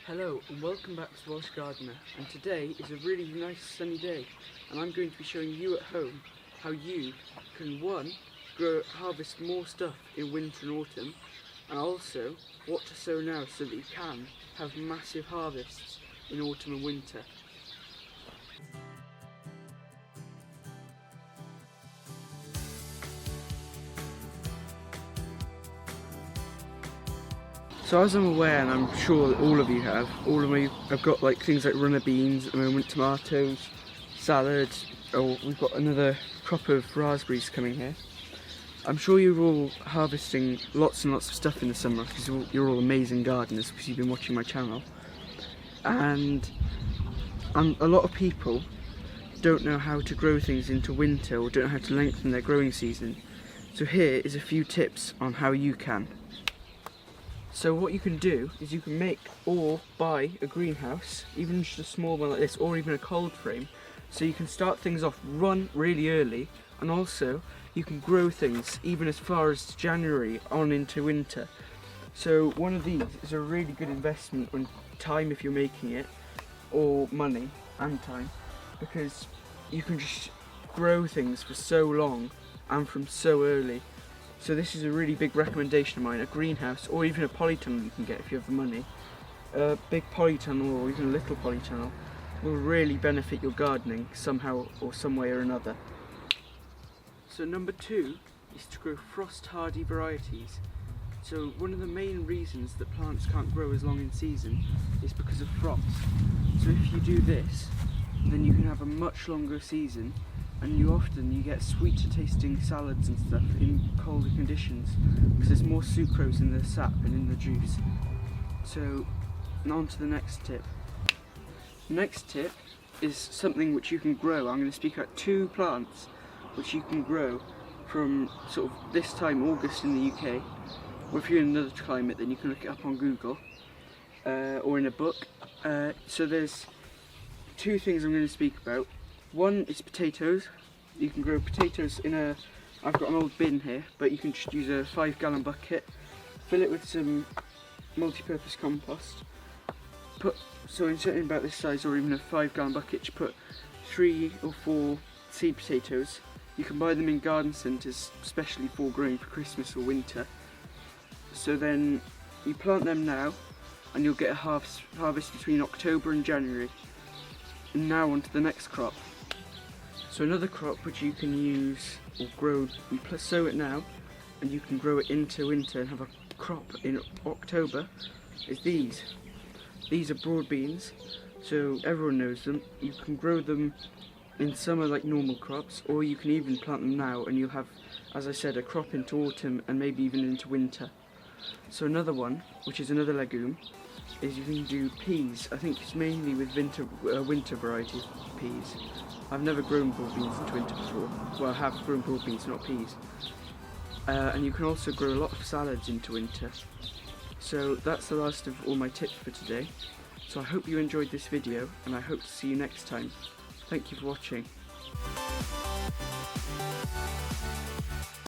Hello and welcome back to Welsh Gardener, and today is a really nice sunny day and I'm going to be showing you at home how you can harvest more stuff in winter and autumn, and also what to sow now so that you can have massive harvests in autumn and winter. So as I'm aware, and I'm sure that all of you have got like things like runner beans at the moment, tomatoes, salad, we've got another crop of raspberries coming here. I'm sure you're all harvesting lots and lots of stuff in the summer because you're all amazing gardeners because you've been watching my channel. And a lot of people don't know how to grow things into winter or don't know how to lengthen their growing season. So here is a few tips on how you can. So what you can do is you can make or buy a greenhouse, even just a small one like this, or even a cold frame, so you can start things off really early, and also you can grow things even as far as January on into winter. So one of these is a really good investment on time if you're making it, or money and time, because you can just grow things for so long and from so early. So this is a really big recommendation of mine, a greenhouse or even a polytunnel you can get if you have the money. A big polytunnel or even a little polytunnel will really benefit your gardening somehow or some way or another. So number 2 is to grow frost hardy varieties. So one of the main reasons that plants can't grow as long in season is because of frost. So if you do this, then you can have a much longer season, and you get sweeter tasting salads and stuff in colder conditions because there's more sucrose in the sap and in the juice. So on to the next tip. The next tip is something which you can grow. I'm going to speak about 2 plants which you can grow from sort of this time, August in the UK, or if you're in another climate then you can look it up on Google or in a book. So there's 2 things I'm going to speak about. One is potatoes. You can grow potatoes I've got an old bin here, but you can just use a 5-gallon bucket, fill it with some multi-purpose compost, so in something about this size or even a 5-gallon bucket, you put 3 or 4 seed potatoes. You can buy them in garden centres, especially for growing for Christmas or winter. So then you plant them now and you'll get a harvest between October and January. And now on to the next crop. So another crop which you can use or grow, you sow it now and you can grow it into winter and have a crop in October, is these. These are broad beans, so everyone knows them. You can grow them in summer like normal crops, or you can even plant them now and you'll have, as I said, a crop into autumn and maybe even into winter. So another one, which is another legume, is you can do peas. I think it's mainly with winter variety of peas. I've never grown broad beans into winter before. Well, I have grown broad beans, not peas. And you can also grow a lot of salads into winter. So that's the last of all my tips for today. So I hope you enjoyed this video and I hope to see you next time. Thank you for watching.